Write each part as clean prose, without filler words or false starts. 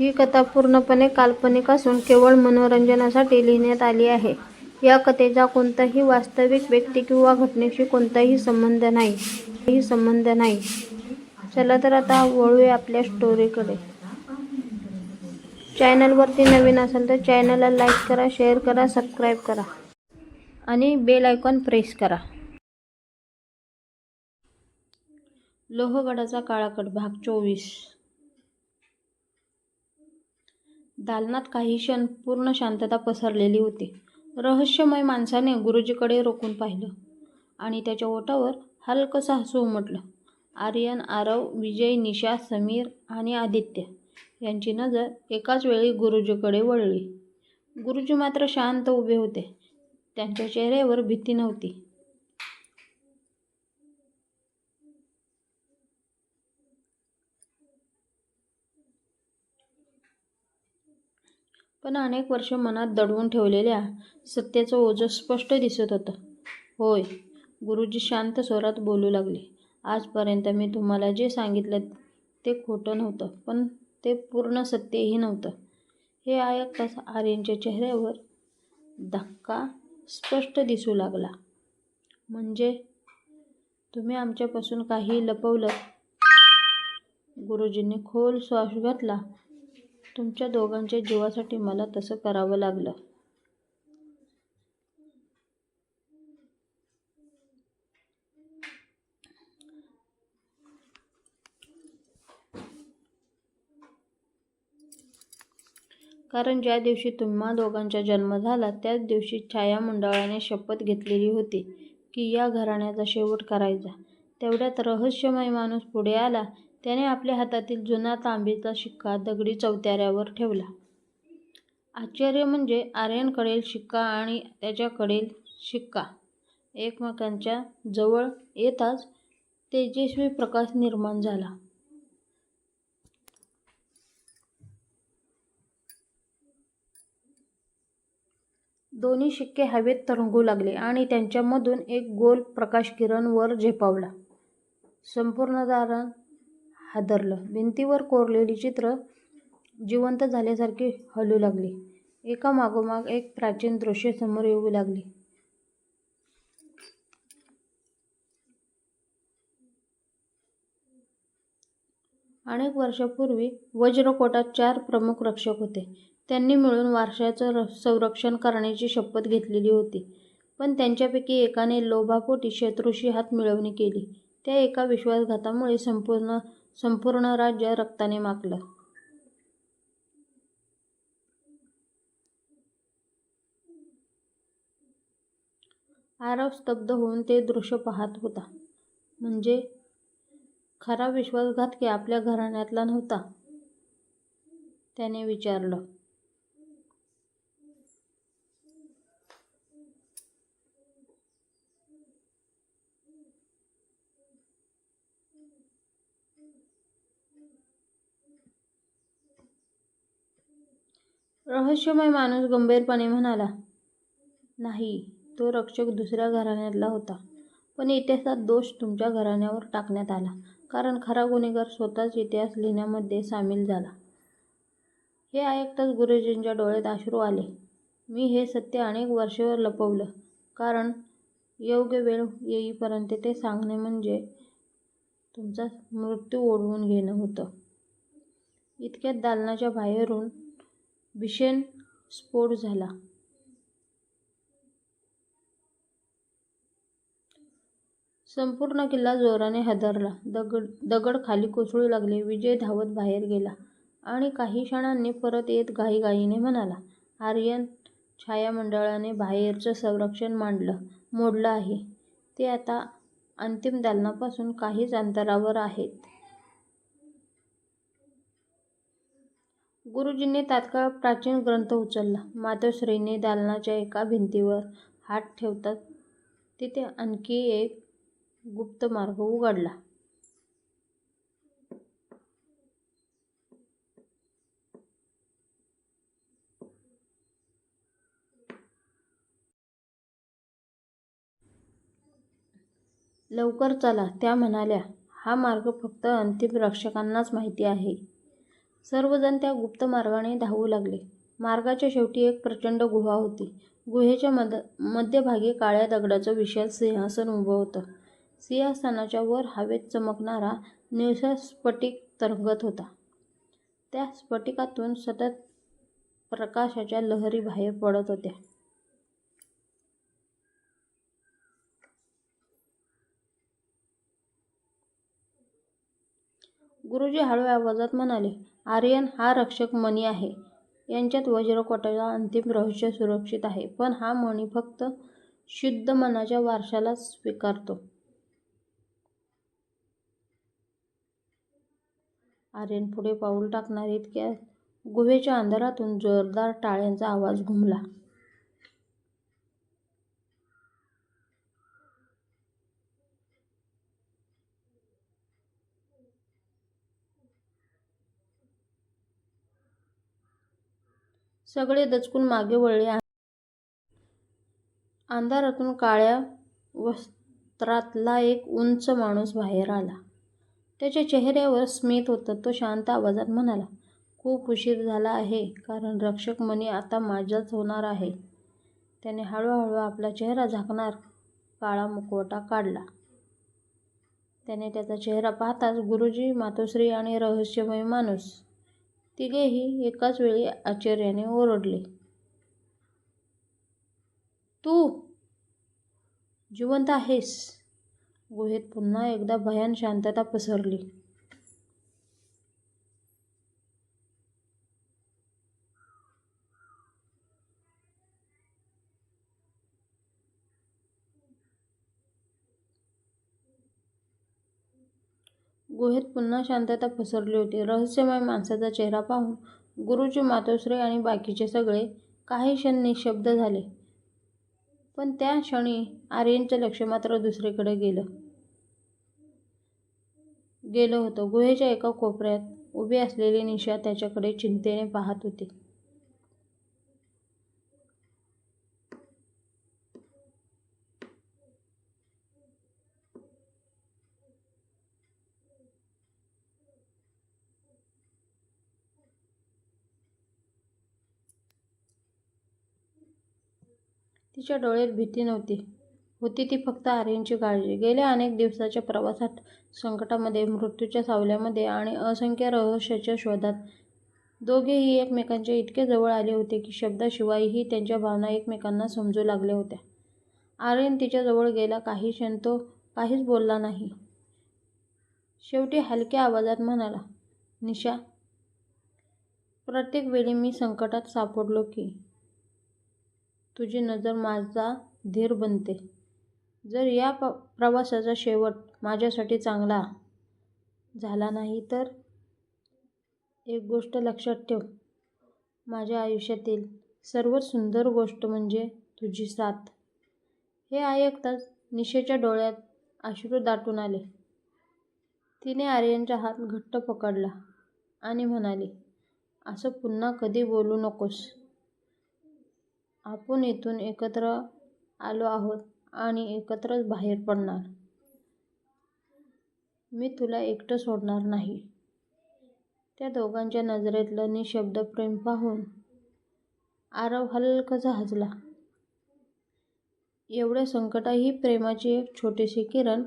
ही कथा पूर्णपणे काल्पनिक असून केवळ मनोरंजनासाठी लिहिण्यात आली आहे. या कथेचा कोणताही वास्तविक व्यक्ती किंवा घटनेशी कोणताही संबंध नाही. चला तर आता वळूया आपल्या स्टोरीकडे. चॅनलवरती नवीन असाल तर चॅनलला लाईक करा, शेअर करा, सबस्क्राईब करा आणि बेल आयकॉन प्रेस करा. लोहगडाचा काळाकट भाग 24. दालनात काही क्षण पूर्ण शांतता पसरलेली होती. रहस्यमय माणसाने गुरुजीकडे रोखून पाहिलं आणि त्याच्या ओठावर हलकंसं हसू उमटलं. आर्यन, आरव, विजय, निशा, समीर आणि आदित्य यांची नजर एकाच वेळी गुरुजीकडे वळली. गुरुजी मात्र शांत उभे होते. त्यांच्या चेहऱ्यावर भीती नव्हती. पण अनेक वर्ष मनात दडवून ठेवलेल्या सत्याचं ओझं स्पष्ट दिसत होतं. होय, गुरुजी शांत स्वरात बोलू लागले. आजपर्यंत मी तुम्हाला जे सांगितलं ते खोटं नव्हतं, पण ते पूर्ण सत्यही नव्हतं. हे ऐकताच आर्यनच्या चेहऱ्यावर धक्का स्पष्ट दिसू लागला. म्हणजे तुम्ही आमच्यापासून काही लपवलं? गुरुजींनी खोल श्वास घेतला. तुमच्या दोघांच्या जीवासाठी मला तसं करावं लागलं. कारण ज्या दिवशी तुम्हा दोघांचा जन्म झाला त्याच दिवशी छाया मंडळाने शपथ घेतलेली होती की या घराण्याचा शेवट करायचा. तेवढ्यात रहस्यमय माणूस पुढे आला. त्याने आपल्या हातातील जुना तांबेचा शिक्का दगडी चौथऱ्यावर ठेवला. आश्चर्य म्हणजे आर्यनकडील शिक्का आणि त्याच्याकडील शिक्का एकमेकांच्या जवळ येताच तेजस्वी प्रकाश निर्माण झाला. दोन्ही शिक्के हवेत तरंगू लागले आणि त्यांच्यामधून एक गोल प्रकाशकिरण वर झेपावला. संपूर्ण दालन हादरलं. भिंतीवर कोरलेली चित्र जिवंत झाल्यासारखी हलू लागली. एकामागोमाग एक प्राचीन दृश्य समोर येऊ लागली. अनेक वर्षांपूर्वी वज्रकोटात 4 प्रमुख रक्षक होते. त्यांनी मिळून वारशाचं संरक्षण करण्याची शपथ घेतलेली होती. पण त्यांच्यापैकी एकाने लोभापोटी शत्रूशी हातमिळवणी केली. त्या एका विश्वासघातामुळे संपूर्ण राज्य रक्ताने माखलं. आरव स्तब्ध होऊन ते दृश्य पाहत होता. म्हणजे खरा विश्वासघात की आपल्या घराण्यातला नव्हता? त्याने विचारलं. रहस्यमय माणूस गंभीरपणे म्हणाला, नाही, तो रक्षक दुसऱ्या घराण्यातला होता. पण इतिहासात दोष तुमच्या घराण्यावर टाकण्यात आला. कारण खरा गुन्हेगार स्वतःच इतिहास लिहिण्यामध्ये सामील झाला. हे ऐकताच गुरुजींच्या डोळ्यात अश्रू आले. मी हे सत्य अनेक वर्षे लपवलं. कारण योग्य वेळ येईपर्यंत ते सांगणे म्हणजे तुमचा मृत्यू ओढवून घेणं होतं. इतक्यात दालनाच्या बाहेरून भीषण स्फोट झाला. संपूर्ण किल्ला जोराने हादरला. दगड खाली कोसळू लागले. विजय धावत बाहेर गेला आणि काही क्षणांनी परत येत घाईघाईने म्हणाला, आर्यन, छाया मंडळाने बाहेरचं संरक्षण मोडलं आहे. ते आता अंतिम दालनापासून काहीच अंतरावर आहेत. गुरुजींनी तात्काळ प्राचीन ग्रंथ उचलला. मातोश्रीने दालनाच्या एका भिंतीवर हात ठेवताच तिथे आणखी एक गुप्त मार्ग उघडला. लवकर चला, त्या म्हणाल्या. हा मार्ग फक्त अंतिम रक्षकांनाच माहिती आहे. सर्वजण त्या गुप्त मार्गाने धावू लागले. मार्गाच्या शेवटी एक प्रचंड गुहा होती. गुहेच्या मध्यभागी काळ्या दगडाचं विशाल सिंहासन उभं होतं. सिंहासनाच्या वर हवेत चमकणारा निळसर स्फटिक तरंगत होता. त्या स्फटिकातून सतत प्रकाशाच्या लहरी बाहेर पडत होत्या. गुरुजी हळव्या आवाजात म्हणाले, आर्यन, हा रक्षक मणी आहे. यांच्यात वज्रकोटाचं अंतिम रहस्य सुरक्षित आहे. पण हा मणी फक्त शुद्ध मनाच्या वारसालाच स्वीकारतो. आर्यन पुढे पाऊल टाकणार इतक्यात गुहेच्या अंधारातून जोरदार टाळ्यांचा आवाज घुमला. सगळे दचकून मागे वळले. अंधारातून काळ्या वस्त्रातला एक उंच माणूस बाहेर आला. त्याच्या चेहऱ्यावर स्मित होतं. तो शांत आवाजात म्हणाला, खूप उशीर झाला आहे, कारण रक्षक मणी आता माझाच होणार आहे. त्याने हळूहळू आपला चेहरा झाकणारा काळा मुखवटा काढला. त्याने त्याचा चेहरा पाहताच गुरुजी, मातोश्री आणि रहस्यमय माणूस तिघेही एकाच वेळी आश्चर्याने ओरडले. तू जिवंत आहेस? गुहेत पुन्हा एकदा भयान शांतता पसरली. गुहेत पुन्हा शांतता पसरली होती. रहस्यमय माणसाचा चेहरा पाहून गुरुजी, मातोश्री आणि बाकीचे सगळे काही क्षण निशब्द झाले. पण त्या क्षणी आर्यनचं लक्ष मात्र दुसरीकडे गेलं होतं. गुहेच्या एका कोपऱ्यात उभी असलेली निशा त्याच्याकडे चिंतेने पाहत होती. तिच्या डोळ्यात भीती नव्हती. होती ती फक्त आर्यनची काळजी. गेल्या अनेक दिवसाच्या प्रवासात, संकटामध्ये, मृत्यूच्या सावल्यामध्ये आणि असंख्य रहस्याच्या शोधात दोघेही एकमेकांच्या इतके जवळ आले होते की शब्दाशिवायही त्यांच्या भावना एकमेकांना समजू लागल्या होत्या. आर्यन तिच्याजवळ गेला. काही क्षण तो काहीच बोलला नाही. शेवटी हलक्या आवाजात म्हणाला, निशा, प्रत्येक वेळी मी संकटात सापडलो की तुझी नजर माझा धीर बनते. जर या प्रवासाचा शेवट माझ्यासाठी चांगला झाला नाही तर एक गोष्ट लक्षात ठेव, माझ्या आयुष्यातील सर्वात सुंदर गोष्ट म्हणजे तुझी साथ. हे ऐकताच निशेच्या डोळ्यात अश्रू दाटून आले. तिने आर्यनचा हात घट्ट पकडला आणि म्हणाली, असं पुन्हा कधी बोलू नकोस. आपण इथून एकत्र आलो आहोत आणि एकत्रच बाहेर पडणार. मी तुला एकटं सोडणार नाही. त्या दोघांच्या नजरेतलं निशब्द प्रेम पाहून आरव हलकसा हसला. एवढ्या संकटातही प्रेमाची एक छोटीशी किरण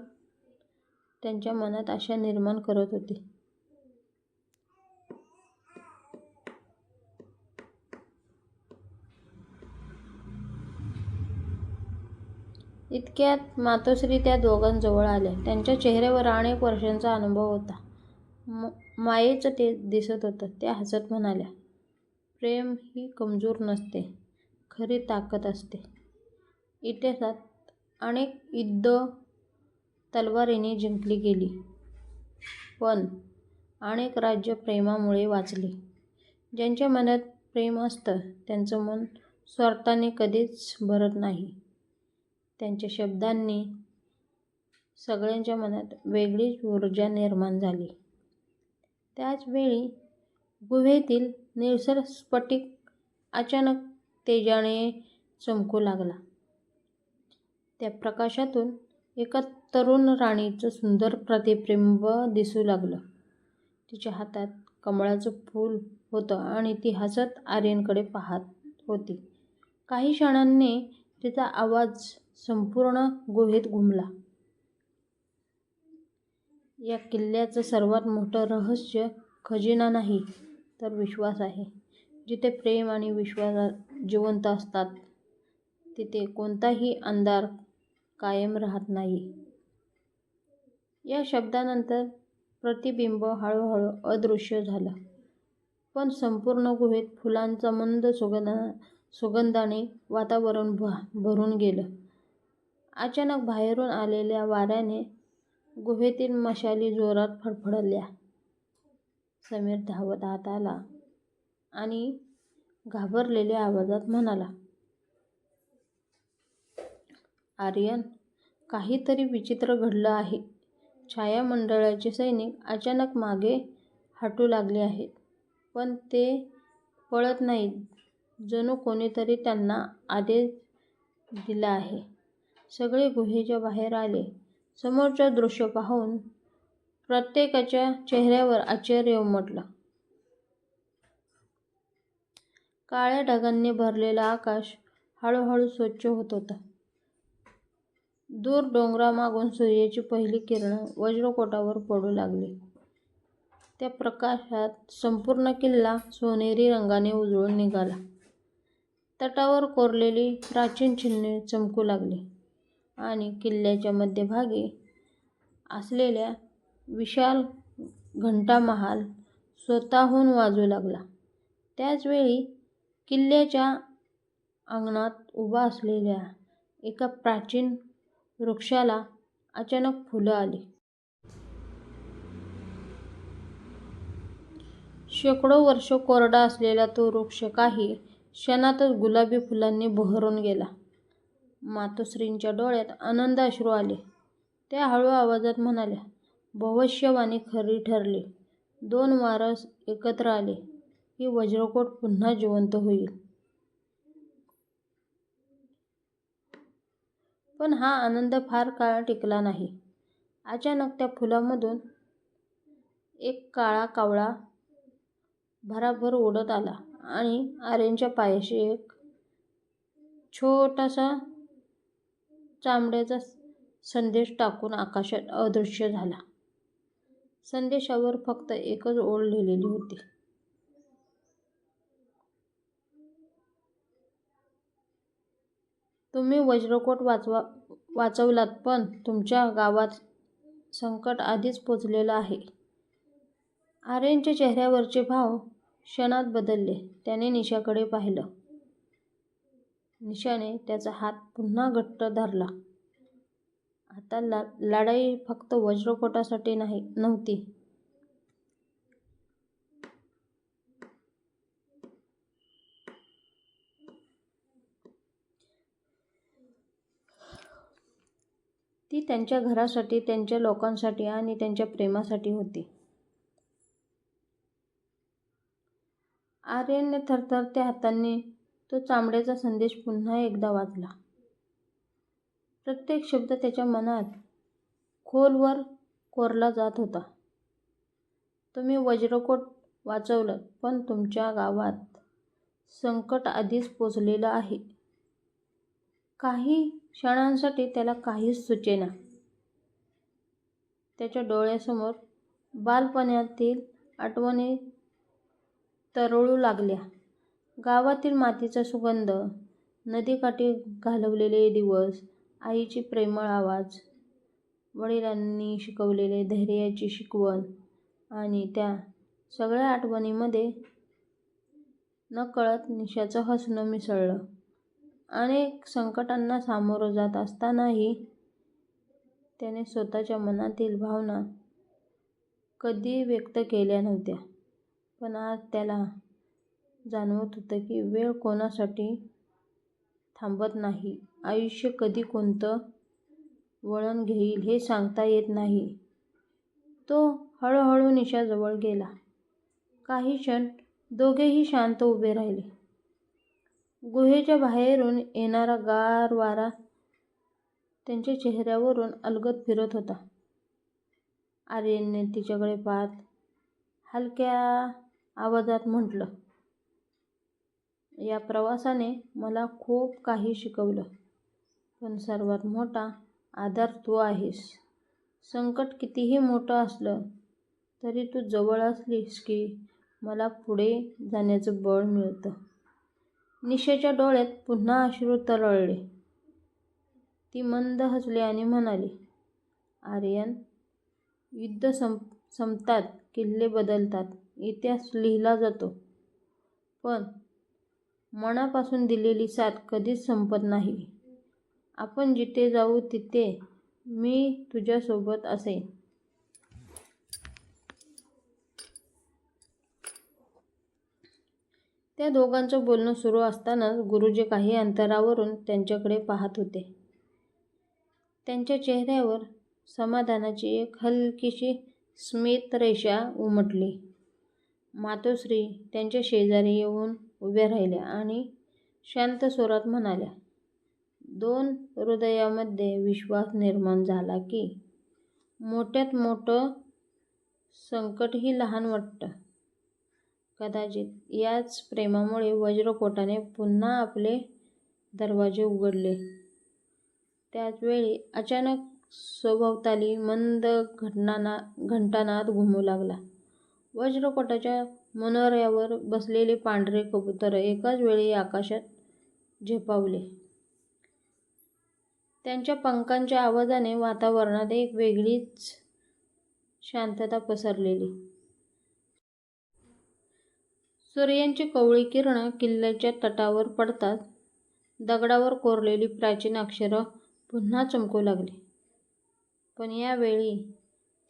त्यांच्या मनात आशा निर्माण करत होती. इतक्यात मातोश्री त्या दोघांजवळ आल्या. त्यांच्या चेहऱ्यावर अनेक वर्षांचा अनुभव होता. मायेचं ते दिसत होतं. त्या हसत म्हणाल्या, प्रेम ही कमजोर नसते, खरी ताकद असते. इतिहासात अनेक युद्धं तलवारीने जिंकली गेली, पण अनेक राज्य प्रेमामुळे वाचली. ज्यांच्या मनात प्रेम असतं त्यांचं मन स्वार्थाने कधीच भरत नाही. त्यांच्या शब्दांनी सगळ्यांच्या मनात वेगळीच ऊर्जा निर्माण झाली. त्याच वेळी गुहेतील निळसर स्फटिक अचानक तेजाने चमकू लागला. त्या प्रकाशातून एका तरुण राणीचं सुंदर प्रतिबिंब दिसू लागलं. तिच्या हातात कमळाचं फूल होतं आणि ती हसत आर्यनकडे पाहत होती. काही क्षणांनी तिचा आवाज संपूर्ण गुहेत घुमला. या किल्ल्याचं सर्वात मोठं रहस्य खजिना नाही, तर विश्वास आहे. जिथे प्रेम आणि विश्वास जिवंत असतात, तिथे कोणताही अंधार कायम राहत नाही. या शब्दानंतर प्रतिबिंब हळूहळू अदृश्य झालं, पण संपूर्ण गुहेत फुलांचा मंद सुगंधाने वातावरण भरून गेलं. अचानक बाहेरून आलेल्या वाऱ्याने गुहेतील मशाली जोरात फडफडल्या. समीर धावत आत आला आणि घाबरलेल्या आवाजात म्हणाला, आर्यन, काहीतरी विचित्र घडलं आहे. छाया मंडळाचे सैनिक अचानक मागे हटू लागले आहेत, पण ते पळत नाहीत. जणू कोणीतरी त्यांना आदेश दिला आहे. सगळे गुहेच्या बाहेर आले. समोरचं दृश्य पाहून प्रत्येकाच्या चेहऱ्यावर आश्चर्य उमटलं. काळ्या ढगांनी भरलेलं आकाश हळूहळू स्वच्छ होत होतं. दूर डोंगरामागून सूर्याची पहिली किरणं वज्रकोटावर पडू लागली. त्या प्रकाशात संपूर्ण किल्ला सोनेरी रंगाने उजळून निघाला. तटावर कोरलेली प्राचीन चिन्हे चमकू लागली आणि किल्ल्याच्या मध्यभागी असलेला विशाल घंटामहाल स्वतःहून वाजू लागला. त्याच वेळी किल्ल्याच्या अंगणात उभा असलेल्या एका प्राचीन वृक्षाला अचानक फुलं आली. शेकडो वर्ष कोरडा असलेला तो वृक्ष काही क्षणातच गुलाबी फुलांनी बहरून गेला. मातोश्रींच्या डोळ्यात आनंद अश्रू आले. त्या हळू आवाजात म्हणाल्या, भविष्यवाणी खरी ठरली. 2 वारस एकत्र आले की वज्रकोट पुन्हा जिवंत होईल. पण हा आनंद फार काळ टिकला नाही. अचानक त्या फुलांमधून एक काळा कावळा भराभर उडत आला आणि आर्यनच्या पायाशी एक छोटासा चामड्याचा संदेश टाकून आकाशात अदृश्य झाला. संदेशावर फक्त एकच ओळ लिहिलेली होती, तुम्ही वज्रकोट वाचवलात, पण तुमच्या गावात संकट आधीच पोचलेलं आहे. आर्यनच्या चेहऱ्यावरचे भाव क्षणात बदलले. त्याने निशाकडे पाहिलं. निशाने त्याचा हात पुन्हा घट्ट धरला. आता लढाई फक्त वज्रकोटासाठी नव्हती. ती त्यांच्या घरासाठी, त्यांच्या लोकांसाठी आणि त्यांच्या प्रेमासाठी होती. आर्यनने थरथरत्या हातांनी तो चामड्याचा संदेश पुन्हा एकदा वाचला. प्रत्येक शब्द त्याच्या मनात खोलवर कोरला जात होता. तुम्ही वज्रकोट वाचवलं, पण तुमच्या गावात संकट आधीच पोचलेलं आहे. काही क्षणांसाठी त्याला काहीच सुचेना. त्याच्या डोळ्यासमोर बालपणातील आठवणी तरळू लागल्या. गावातील मातीचा सुगंध, नदीकाठी घालवलेले दिवस, आईची प्रेमळ आवाज, वडिलांनी शिकवलेली धैर्याची शिकवण आणि त्या सगळ्या आठवणींमध्ये नकळत निशाचं हसणं मिसळलं. अनेक संकटांना सामोरं जात असतानाही त्याने स्वतःच्या मनातील भावना कधी व्यक्त केल्या नव्हत्या. पण आज त्याला जाणवत होतं की वेळ कोणासाठी थांबत नाही. आयुष्य कधी कोणतं वळण घेईल हे सांगता येत नाही. तो हळूहळू निशाजवळ गेला. काही क्षण दोघेही शांत उभे राहिले. गुहेच्या बाहेरून येणारा गार वारा त्यांच्या चेहऱ्यावरून अलगद फिरत होता. आर्यनने तिच्याकडे पाहत हलक्या आवाजात म्हटलं. या प्रवासाने मला खूप काही शिकवलं, पण सर्वात मोठा आधार तू आहेस. संकट कितीही मोठं असलं तरी तू जवळ असलीस की मला पुढे जाण्याचं बळ मिळतं. निशाच्या डोळ्यात पुन्हा अश्रू तरळले. ती मंद हसली आणि म्हणाली, आर्यन, युद्ध संपतात, किल्ले बदलतात, इतिहास लिहिला जातो, पण मनापासून दिलेली साथ कधीच संपत नाही. आपण जिथे जाऊ तिथे मी तुझ्यासोबत असेन. त्या दोघांचं बोलणं सुरू असतानाच गुरुजी काही अंतरावरून त्यांच्याकडे पाहत होते. त्यांच्या चेहऱ्यावर समाधानाची एक हलकीशी स्मितरेषा उमटली. मातोश्री त्यांच्या शेजारी येऊन उभ्या राहिल्या आणि शांत स्वरात म्हणाल्या, दोन हृदयामध्ये विश्वास निर्माण झाला की मोठ्यात मोठं संकटही लहान वाटतं. कदाचित याच प्रेमामुळे वज्रकोटाने पुन्हा आपले दरवाजे उघडले. त्याचवेळी अचानक सभोवताली मंद घंटानाद घुमू लागला. वज्रकोटाच्या मनोऱ्यावर बसलेले पांढरे कबूतर एकाच वेळी आकाशात झेपावले. त्यांच्या पंखांच्या आवाजाने वातावरणात एक वेगळीच शांतता पसरलेली. सूर्याची कोवळी किरणं किल्ल्याच्या तटावर पडताच दगडावर कोरलेली प्राचीन अक्षरं पुन्हा चमकू लागली. पण यावेळी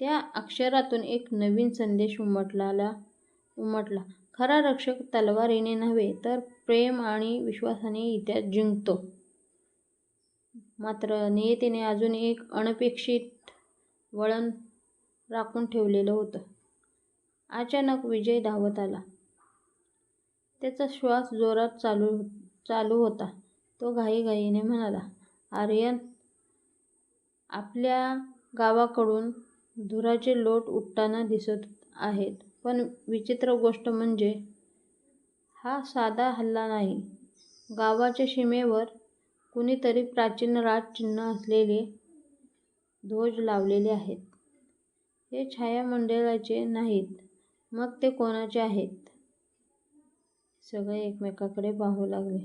त्या अक्षरातून एक नवीन संदेश उमटला. खरा रक्षक तलवारीने नव्हे तर प्रेम आणि विश्वासाने इतिहास जिंकतो. मात्र नियतीने अजून एक अनपेक्षित वळण राखून ठेवलेलं होतं. अचानक विजय धावत आला. त्याचा श्वास जोरात चालू होता. तो घाईघाईने म्हणाला, आर्यन, आपल्या गावाकडून धुराचे लोट उठताना दिसत आहेत. पण विचित्र गोष्ट म्हणजे हा साधा हल्ला नाही. गावाच्या सीमेवर कुणीतरी प्राचीन राजचिन्ह असलेले ध्वज लावलेले आहेत. हे छायामंडळाचे नाहीत. मग ते कोणाचे आहेत? सगळे एकमेकांकडे पाहू लागले.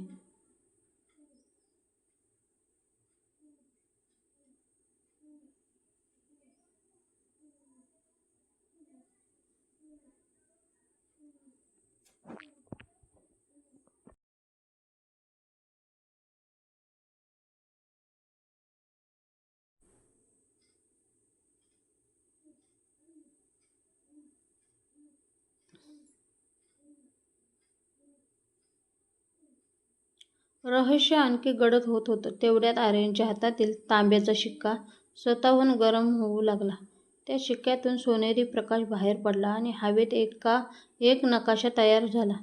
रहस्य आणखी गडद होत होतं. तेवढ्यात आर्यनच्या हातातील तांब्याचा शिक्का स्वतःहून गरम होऊ लागला. त्या शिक्क्यातून सोनेरी प्रकाश बाहेर पडला आणि हवेत एक नकाशा तयार झाला.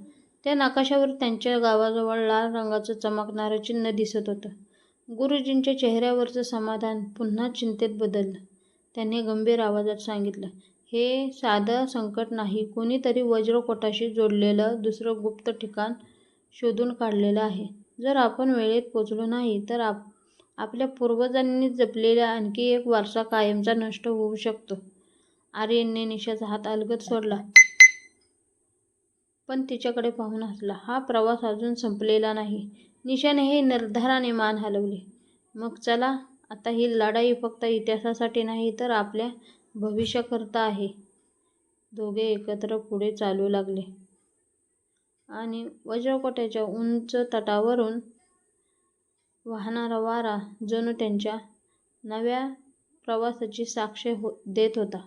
त्या नकाशावर त्यांच्या गावाजवळ लाल रंगाचं चमकणारं चिन्ह दिसत होतं. गुरुजींच्या चेहऱ्यावरचं समाधान पुन्हा चिंतेत बदललं. त्यांनी गंभीर आवाजात सांगितलं, हे साधं संकट नाही. कोणीतरी वज्रकोटाशी जोडलेलं दुसरं गुप्त ठिकाण शोधून काढलेलं आहे. जर आपण वेळेत पोचलो नाही तर आपल्या पूर्वजांनी जपलेला आणखी एक वारसा कायमचा नष्ट होऊ शकतो. आर्यनने निशाचा हात अलगद सोडला, पण तिच्याकडे पाहून हसला. हा प्रवास अजून संपलेला नाही. निशानेही निर्धाराने मान हलवली. मग चला, आता ही लढाई फक्त इतिहासासाठी नाही तर आपल्या भविष्याकरता आहे. दोघे एकत्र पुढे चालू लागले आणि वज्रकोटाच्या उंच तटावरून वाहणारा वारा जणू त्यांच्या नव्या प्रवासाची साक्ष देत होता.